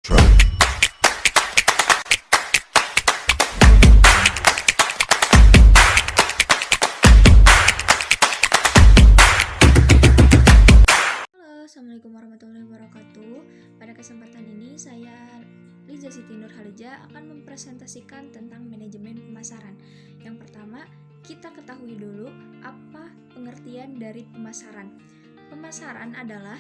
Assalamualaikum warahmatullahi wabarakatuh. Pada kesempatan ini saya Liza Siti Nurhaliza akan mempresentasikan tentang manajemen pemasaran. Yang pertama, kita ketahui dulu apa pengertian dari pemasaran. Pemasaran adalah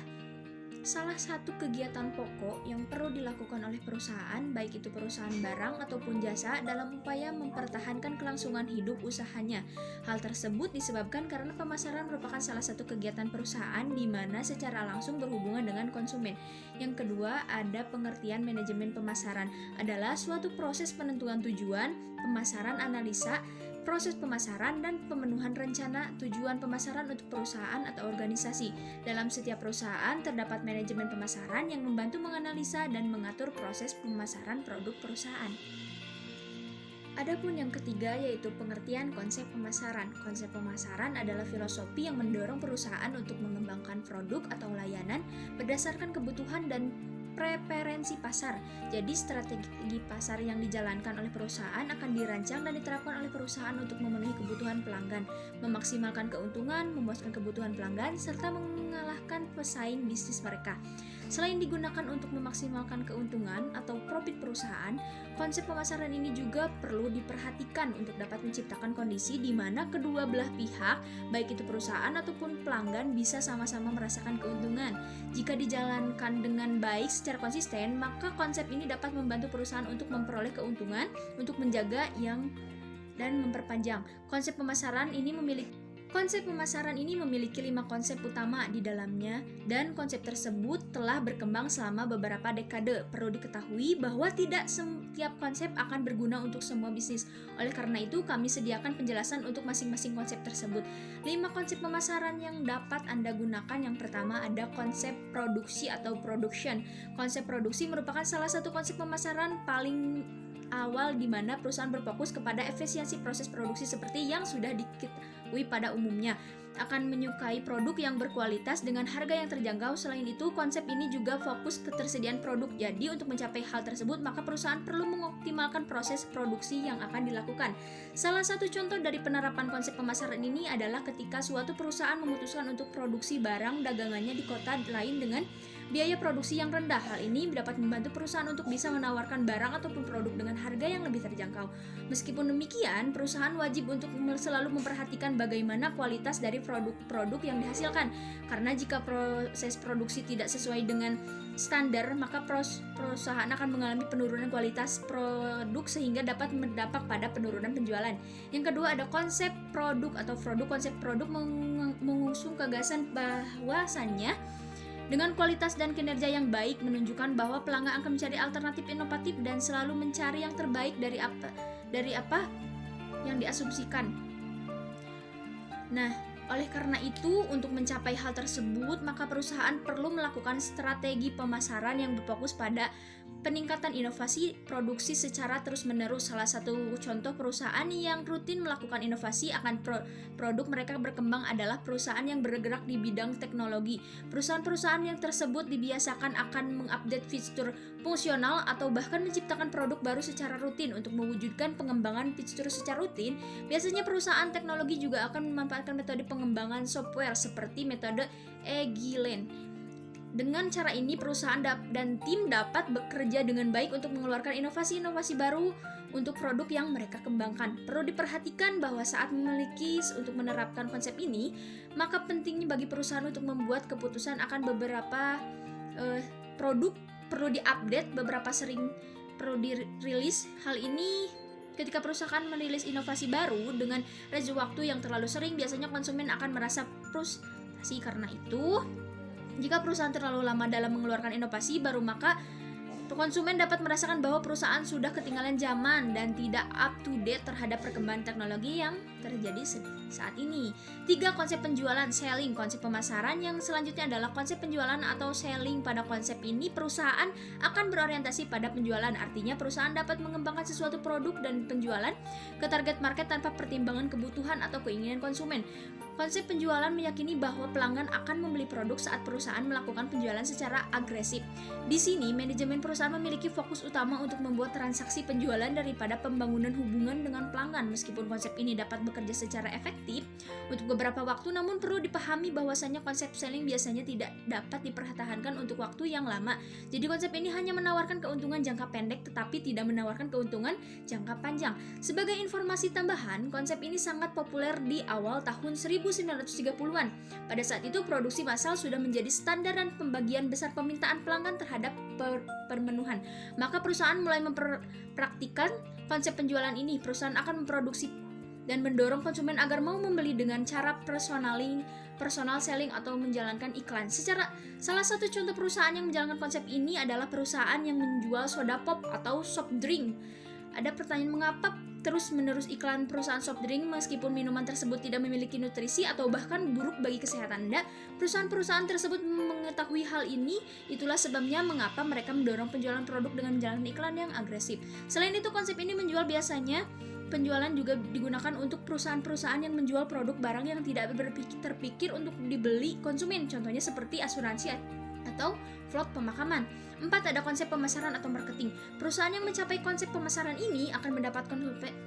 salah satu kegiatan pokok yang perlu dilakukan oleh perusahaan, baik itu perusahaan barang ataupun jasa, dalam upaya mempertahankan kelangsungan hidup usahanya. Hal tersebut disebabkan karena pemasaran merupakan salah satu kegiatan perusahaan di mana secara langsung berhubungan dengan konsumen. Yang kedua, ada pengertian manajemen pemasaran adalah suatu proses penentuan tujuan, pemasaran analisa, proses pemasaran, dan pemenuhan rencana tujuan pemasaran untuk perusahaan atau organisasi. Dalam setiap perusahaan terdapat manajemen pemasaran yang membantu menganalisa dan mengatur proses pemasaran produk perusahaan. Adapun yang ketiga yaitu pengertian konsep pemasaran. Konsep pemasaran adalah filosofi yang mendorong perusahaan untuk mengembangkan produk atau layanan berdasarkan kebutuhan dan preferensi pasar. Jadi strategi pasar yang dijalankan oleh perusahaan akan dirancang dan diterapkan oleh perusahaan untuk memenuhi kebutuhan pelanggan, memaksimalkan keuntungan, memuaskan kebutuhan pelanggan, serta mengalahkan pesaing bisnis mereka. Selain digunakan untuk memaksimalkan keuntungan atau profit perusahaan, konsep pemasaran ini juga perlu diperhatikan untuk dapat menciptakan kondisi di mana kedua belah pihak, baik itu perusahaan ataupun pelanggan, bisa sama-sama merasakan keuntungan. Jika dijalankan dengan baik secara konsisten, maka konsep ini dapat membantu perusahaan untuk memperoleh keuntungan, untuk menjaga dan memperpanjang. Konsep pemasaran ini memiliki 5 konsep utama di dalamnya, dan konsep tersebut telah berkembang selama beberapa dekade. Perlu diketahui bahwa tidak setiap konsep akan berguna untuk semua bisnis. Oleh karena itu, kami sediakan penjelasan untuk masing-masing konsep tersebut. 5 konsep pemasaran yang dapat Anda gunakan. Yang pertama ada konsep produksi atau production. Konsep produksi merupakan salah satu konsep pemasaran paling awal di mana perusahaan berfokus kepada efisiensi proses produksi seperti yang sudah diketahui pada umumnya, akan menyukai produk yang berkualitas dengan harga yang terjangkau. Selain itu, konsep ini juga fokus ketersediaan produk. Jadi, untuk mencapai hal tersebut, maka perusahaan perlu mengoptimalkan proses produksi yang akan dilakukan. Salah satu contoh dari penerapan konsep pemasaran ini adalah ketika suatu perusahaan memutuskan untuk produksi barang dagangannya di kota lain dengan biaya produksi yang rendah. Hal ini dapat membantu perusahaan untuk bisa menawarkan barang ataupun produk dengan harga yang lebih terjangkau. Meskipun demikian, perusahaan wajib untuk selalu memperhatikan bagaimana kualitas dari produk-produk yang dihasilkan. Karena jika proses produksi tidak sesuai dengan standar, maka perusahaan akan mengalami penurunan kualitas produk sehingga dapat berdampak pada penurunan penjualan. Yang kedua ada konsep produk atau konsep produk mengusung gagasan bahwasannya dengan kualitas dan kinerja yang baik menunjukkan bahwa pelanggan akan mencari alternatif inovatif dan selalu mencari yang terbaik dari apa yang diasumsikan. Nah, oleh karena itu, untuk mencapai hal tersebut, maka perusahaan perlu melakukan strategi pemasaran yang berfokus pada peningkatan inovasi produksi secara terus-menerus. Salah satu contoh perusahaan yang rutin melakukan inovasi akan produk mereka berkembang adalah perusahaan yang bergerak di bidang teknologi. Perusahaan-perusahaan yang tersebut dibiasakan akan mengupdate fitur fungsional atau bahkan menciptakan produk baru secara rutin. Untuk mewujudkan pengembangan fitur secara rutin, biasanya perusahaan teknologi juga akan memanfaatkan metode pengembangan software seperti metode Agile. Dengan cara ini, perusahaan dan tim dapat bekerja dengan baik untuk mengeluarkan inovasi-inovasi baru untuk produk yang mereka kembangkan. Perlu diperhatikan bahwa saat untuk menerapkan konsep ini, maka pentingnya bagi perusahaan untuk membuat keputusan akan beberapa produk perlu diupdate, beberapa sering perlu dirilis. Hal ini ketika perusahaan merilis inovasi baru dengan rentang waktu yang terlalu sering, biasanya konsumen akan merasa frustasi. Karena itu, jika perusahaan terlalu lama dalam mengeluarkan inovasi baru, maka konsumen dapat merasakan bahwa perusahaan sudah ketinggalan zaman dan tidak up to date terhadap perkembangan teknologi yang terjadi saat ini. 3. Konsep penjualan, selling. Konsep pemasaran yang selanjutnya adalah konsep penjualan atau selling. Pada konsep ini, perusahaan akan berorientasi pada penjualan. Artinya, perusahaan dapat mengembangkan sesuatu produk dan penjualan ke target market tanpa pertimbangan kebutuhan atau keinginan konsumen. Konsep penjualan meyakini bahwa pelanggan akan membeli produk saat perusahaan melakukan penjualan secara agresif. Di sini, manajemen perusahaan memiliki fokus utama untuk membuat transaksi penjualan daripada pembangunan hubungan dengan pelanggan. Meskipun konsep ini dapat bekerja secara efektif untuk beberapa waktu, namun perlu dipahami bahwasanya konsep selling biasanya tidak dapat dipertahankan untuk waktu yang lama. Jadi konsep ini hanya menawarkan keuntungan jangka pendek tetapi tidak menawarkan keuntungan jangka panjang. Sebagai informasi tambahan, konsep ini sangat populer di awal tahun 1930-an. Pada saat itu produksi massal sudah menjadi standar dan pembagian besar permintaan pelanggan terhadap pemenuhan. Maka perusahaan mulai mempraktikkan konsep penjualan ini. Perusahaan akan memproduksi dan mendorong konsumen agar mau membeli dengan cara personal selling atau menjalankan iklan. Salah satu contoh perusahaan yang menjalankan konsep ini adalah perusahaan yang menjual soda pop atau soft drink. Ada pertanyaan, mengapa terus-menerus iklan perusahaan soft drink meskipun minuman tersebut tidak memiliki nutrisi atau bahkan buruk bagi kesehatan Anda? Perusahaan-perusahaan tersebut mengetahui hal ini, itulah sebabnya mengapa mereka mendorong penjualan produk dengan menjalankan iklan yang agresif. Selain itu, konsep ini biasanya penjualan juga digunakan untuk perusahaan-perusahaan yang menjual produk barang yang tidak terpikir untuk dibeli konsumen, contohnya seperti asuransi atau float pemakaman. 4. Ada konsep pemasaran atau marketing. Perusahaan yang mencapai konsep pemasaran ini akan mendapatkan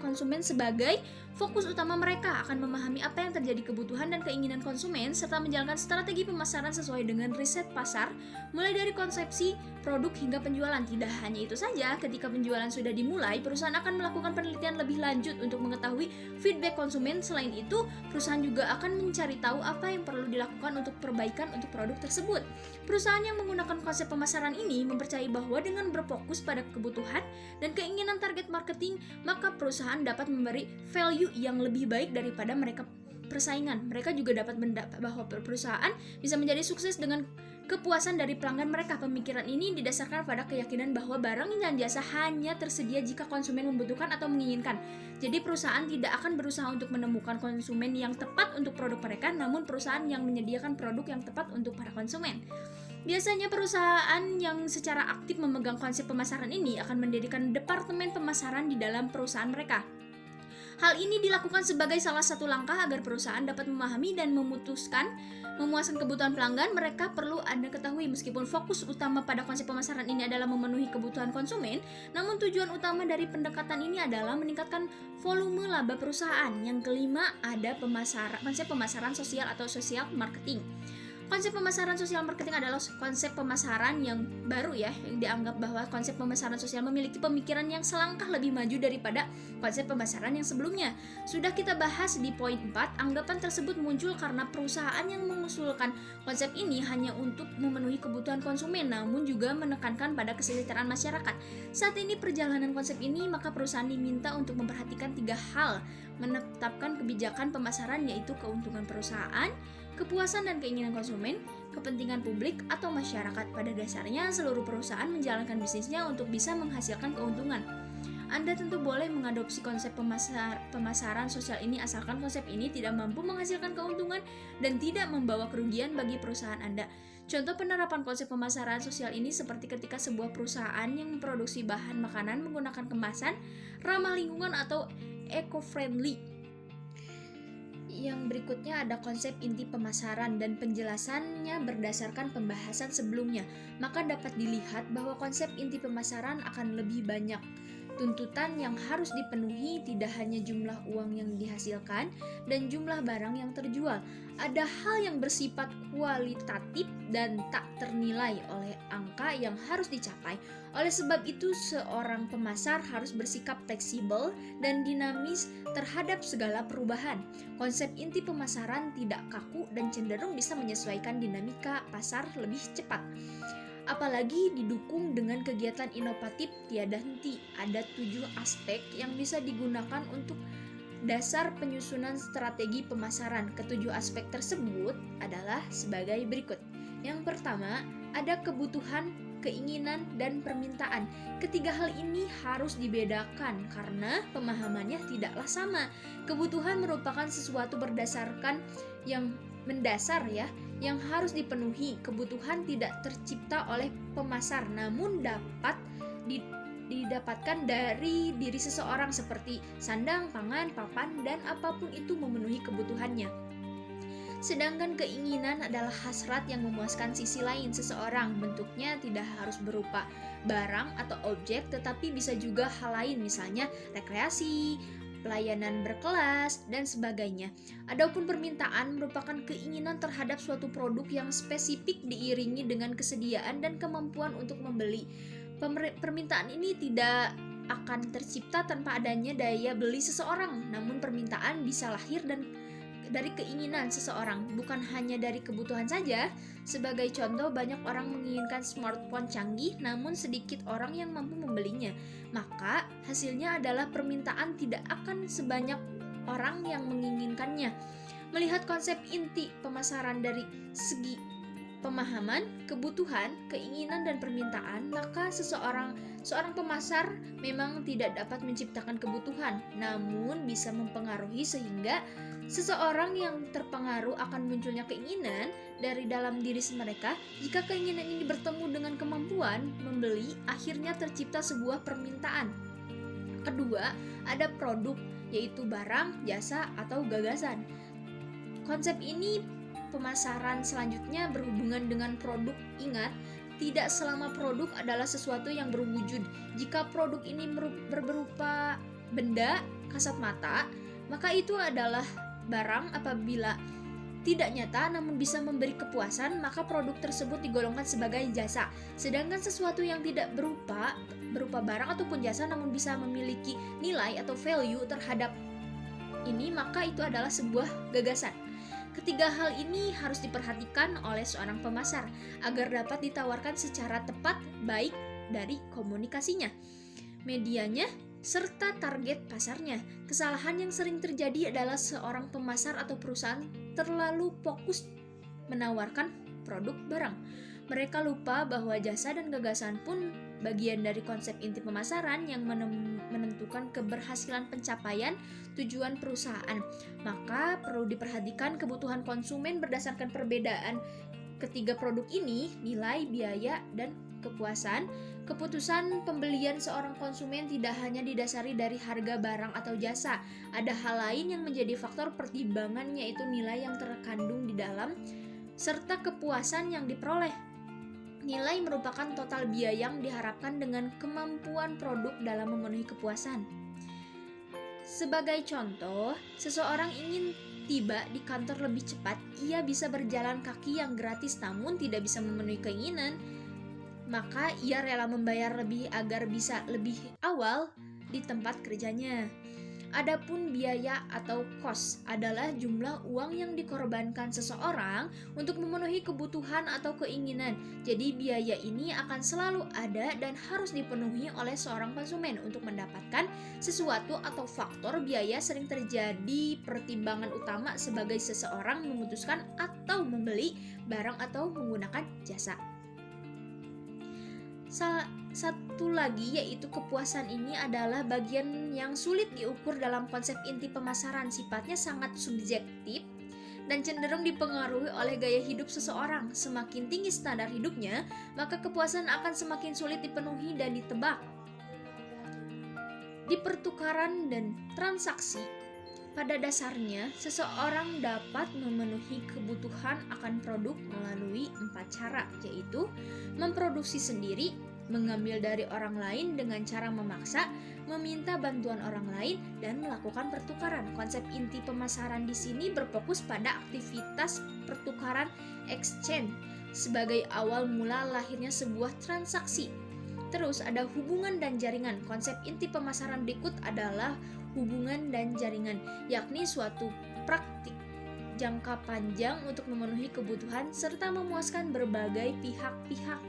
konsumen sebagai fokus utama. Mereka akan memahami apa yang terjadi kebutuhan dan keinginan konsumen serta menjalankan strategi pemasaran sesuai dengan riset pasar, mulai dari konsepsi produk hingga penjualan. Tidak hanya itu saja, ketika penjualan sudah dimulai, perusahaan akan melakukan penelitian lebih lanjut untuk mengetahui feedback konsumen. Selain itu, perusahaan juga akan mencari tahu apa yang perlu dilakukan untuk perbaikan untuk produk tersebut. Perusahaan yang menggunakan konsep pemasaran ini mempercayai bahwa dengan berfokus pada kebutuhan dan keinginan target marketing, maka perusahaan dapat memberi value yang lebih baik daripada mereka persaingan. Mereka juga dapat bahwa perusahaan bisa menjadi sukses dengan kepuasan dari pelanggan mereka. Pemikiran ini didasarkan pada keyakinan bahwa barang dan jasa hanya tersedia jika konsumen membutuhkan atau menginginkan. Jadi perusahaan tidak akan berusaha untuk menemukan konsumen yang tepat untuk produk mereka, namun perusahaan yang menyediakan produk yang tepat untuk para konsumen. Biasanya perusahaan yang secara aktif memegang konsep pemasaran ini akan mendirikan departemen pemasaran di dalam perusahaan mereka. Hal ini dilakukan sebagai salah satu langkah agar perusahaan dapat memahami dan memuaskan kebutuhan pelanggan. Mereka perlu Anda ketahui, meskipun fokus utama pada konsep pemasaran ini adalah memenuhi kebutuhan konsumen, namun tujuan utama dari pendekatan ini adalah meningkatkan volume laba perusahaan. Yang kelima, ada konsep pemasaran sosial atau social marketing. Konsep pemasaran sosial marketing adalah konsep pemasaran yang baru yang dianggap bahwa konsep pemasaran sosial memiliki pemikiran yang selangkah lebih maju daripada konsep pemasaran yang sebelumnya. Sudah kita bahas di poin 4, anggapan tersebut muncul karena perusahaan yang mengusulkan konsep ini hanya untuk memenuhi kebutuhan konsumen, namun juga menekankan pada kesejahteraan masyarakat. Saat ini perjalanan konsep ini, maka perusahaan diminta untuk memperhatikan 3 hal, menetapkan kebijakan pemasaran yaitu keuntungan perusahaan, kepuasan dan keinginan konsumen, kepentingan publik atau masyarakat. Pada dasarnya, seluruh perusahaan menjalankan bisnisnya untuk bisa menghasilkan keuntungan. Anda tentu boleh mengadopsi konsep pemasaran sosial ini asalkan konsep ini tidak mampu menghasilkan keuntungan dan tidak membawa kerugian bagi perusahaan Anda. Contoh penerapan konsep pemasaran sosial ini seperti ketika sebuah perusahaan yang memproduksi bahan makanan menggunakan kemasan ramah lingkungan atau eco-friendly. Yang berikutnya ada konsep inti pemasaran dan penjelasannya berdasarkan pembahasan sebelumnya. Maka dapat dilihat bahwa konsep inti pemasaran akan lebih banyak tuntutan yang harus dipenuhi, tidak hanya jumlah uang yang dihasilkan dan jumlah barang yang terjual. Ada hal yang bersifat kualitatif dan tak ternilai oleh angka yang harus dicapai. Oleh sebab itu, seorang pemasar harus bersikap fleksibel dan dinamis terhadap segala perubahan. Konsep inti pemasaran tidak kaku dan cenderung bisa menyesuaikan dinamika pasar lebih cepat. Apalagi didukung dengan kegiatan inovatif tiada henti. Ada 7 aspek yang bisa digunakan untuk dasar penyusunan strategi pemasaran. Ketujuh aspek tersebut adalah sebagai berikut. Yang pertama, ada kebutuhan, keinginan, dan permintaan. Ketiga hal ini harus dibedakan karena pemahamannya tidaklah sama. Kebutuhan merupakan sesuatu berdasarkan yang mendasar yang harus dipenuhi. Kebutuhan tidak tercipta oleh pemasar, namun dapat didapatkan dari diri seseorang seperti sandang, pangan, papan, dan apapun itu memenuhi kebutuhannya. Sedangkan keinginan adalah hasrat yang memuaskan sisi lain seseorang. Bentuknya tidak harus berupa barang atau objek, tetapi bisa juga hal lain, misalnya rekreasi, pelayanan berkelas, dan sebagainya. Adapun permintaan merupakan keinginan terhadap suatu produk yang spesifik diiringi dengan kesediaan dan kemampuan untuk membeli. Permintaan ini tidak akan tercipta tanpa adanya daya beli seseorang, namun permintaan bisa lahir dari keinginan seseorang, bukan hanya dari kebutuhan saja. Sebagai contoh, banyak orang menginginkan smartphone canggih, namun sedikit orang yang mampu membelinya. Maka, hasilnya adalah permintaan tidak akan sebanyak orang yang menginginkannya. Melihat konsep inti pemasaran dari segi pemahaman, kebutuhan, keinginan, dan permintaan, maka seorang pemasar memang tidak dapat menciptakan kebutuhan, namun bisa mempengaruhi sehingga seseorang yang terpengaruh akan munculnya keinginan dari dalam diri mereka. Jika keinginan ini bertemu dengan kemampuan membeli, akhirnya tercipta sebuah permintaan. Kedua, ada produk, yaitu barang, jasa, atau gagasan. Konsep ini pemasaran selanjutnya berhubungan dengan produk. Ingat, tidak selama produk adalah sesuatu yang berwujud. Jika produk ini berupa benda kasat mata, maka itu adalah barang. Apabila tidak nyata namun bisa memberi kepuasan, maka produk tersebut digolongkan sebagai jasa. Sedangkan sesuatu yang tidak berupa barang ataupun jasa namun bisa memiliki nilai atau value terhadap ini, maka itu adalah sebuah gagasan. Ketiga hal ini harus diperhatikan oleh seorang pemasar agar dapat ditawarkan secara tepat, baik dari komunikasinya, medianya, serta target pasarnya. Kesalahan yang sering terjadi adalah seorang pemasar atau perusahaan terlalu fokus menawarkan produk barang. Mereka lupa bahwa jasa dan gagasan pun bagian dari konsep inti pemasaran yang menentukan keberhasilan pencapaian tujuan perusahaan. Maka perlu diperhatikan kebutuhan konsumen berdasarkan perbedaan ketiga produk ini, nilai, biaya, dan kepuasan. Keputusan pembelian seorang konsumen tidak hanya didasari dari harga barang atau jasa. Ada hal lain yang menjadi faktor pertimbangan, yaitu nilai yang terkandung di dalam serta kepuasan yang diperoleh. Nilai merupakan total biaya yang diharapkan dengan kemampuan produk dalam memenuhi kepuasan. Sebagai contoh, seseorang ingin tiba di kantor lebih cepat. Ia bisa berjalan kaki yang gratis namun tidak bisa memenuhi keinginan. Maka ia rela membayar lebih agar bisa lebih awal di tempat kerjanya. Adapun biaya atau cost adalah jumlah uang yang dikorbankan seseorang untuk memenuhi kebutuhan atau keinginan. Jadi biaya ini akan selalu ada dan harus dipenuhi oleh seorang konsumen. Untuk mendapatkan sesuatu atau faktor biaya sering terjadi pertimbangan utama sebagai seseorang memutuskan atau membeli barang atau menggunakan jasa. Satu lagi, yaitu kepuasan ini adalah bagian yang sulit diukur dalam konsep inti pemasaran. Sifatnya sangat subjektif dan cenderung dipengaruhi oleh gaya hidup seseorang. Semakin tinggi standar hidupnya, maka kepuasan akan semakin sulit dipenuhi dan ditebak. Di pertukaran dan transaksi, pada dasarnya seseorang dapat memenuhi kebutuhan akan produk melalui 4 cara, yaitu memproduksi sendiri, mengambil dari orang lain dengan cara memaksa, meminta bantuan orang lain, dan melakukan pertukaran. Konsep inti pemasaran di sini berfokus pada aktivitas pertukaran exchange sebagai awal mula lahirnya sebuah transaksi. Terus ada hubungan dan jaringan. Konsep inti pemasaran berikut adalah hubungan dan jaringan, yakni suatu praktik jangka panjang untuk memenuhi kebutuhan serta memuaskan berbagai pihak-pihak.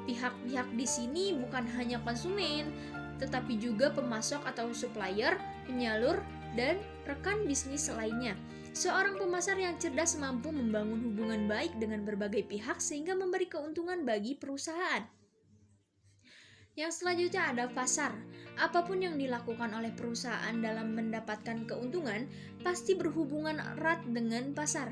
Pihak-pihak di sini bukan hanya konsumen, tetapi juga pemasok atau supplier, penyalur, dan rekan bisnis lainnya. Seorang pemasar yang cerdas mampu membangun hubungan baik dengan berbagai pihak sehingga memberi keuntungan bagi perusahaan. Yang selanjutnya ada pasar. Apapun yang dilakukan oleh perusahaan dalam mendapatkan keuntungan pasti berhubungan erat dengan pasar.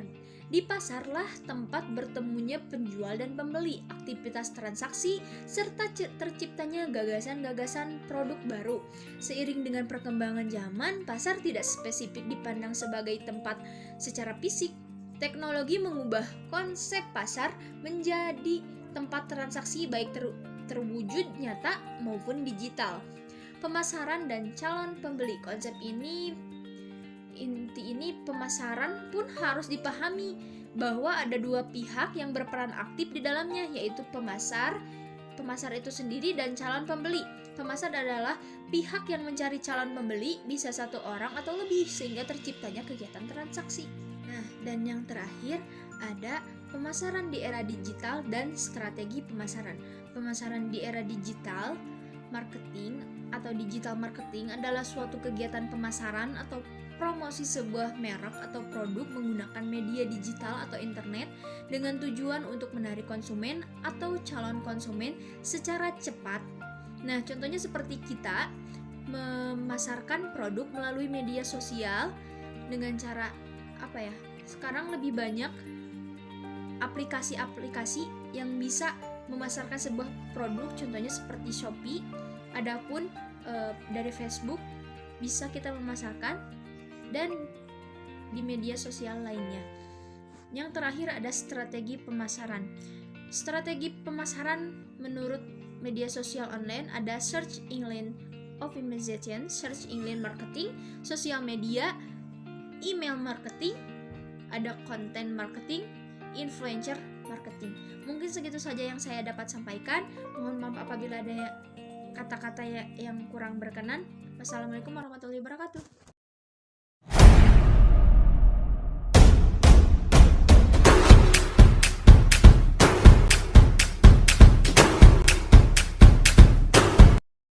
Di pasarlah tempat bertemunya penjual dan pembeli, aktivitas transaksi, serta terciptanya gagasan-gagasan produk baru. Seiring dengan perkembangan zaman, pasar tidak spesifik dipandang sebagai tempat secara fisik, Teknologi mengubah konsep pasar menjadi tempat transaksi baik terwujud nyata maupun digital. Pemasaran dan calon pembeli. Konsep ini pemasaran pun harus dipahami bahwa ada dua pihak yang berperan aktif di dalamnya, yaitu pemasar itu sendiri dan calon pembeli. Pemasar adalah pihak yang mencari calon pembeli, bisa satu orang atau lebih, sehingga terciptanya kegiatan transaksi. Nah, dan yang terakhir ada pemasaran di era digital dan strategi pemasaran. Pemasaran di era digital marketing atau digital marketing adalah suatu kegiatan pemasaran atau promosi sebuah merek atau produk menggunakan media digital atau internet dengan tujuan untuk menarik konsumen atau calon konsumen secara cepat. Nah, contohnya seperti kita memasarkan produk melalui media sosial dengan cara sekarang lebih banyak aplikasi-aplikasi yang bisa memasarkan sebuah produk, contohnya seperti Shopee. Adapun dari Facebook bisa kita memasarkan, dan di media sosial lainnya. Yang terakhir ada strategi pemasaran. Strategi pemasaran menurut media sosial online ada search engine optimization, search engine marketing, sosial media, email marketing, ada content marketing, influencer marketing. Mungkin segitu saja yang saya dapat sampaikan. Mohon maaf apabila ada kata-kata yang kurang berkenan. Wassalamualaikum warahmatullahi wabarakatuh.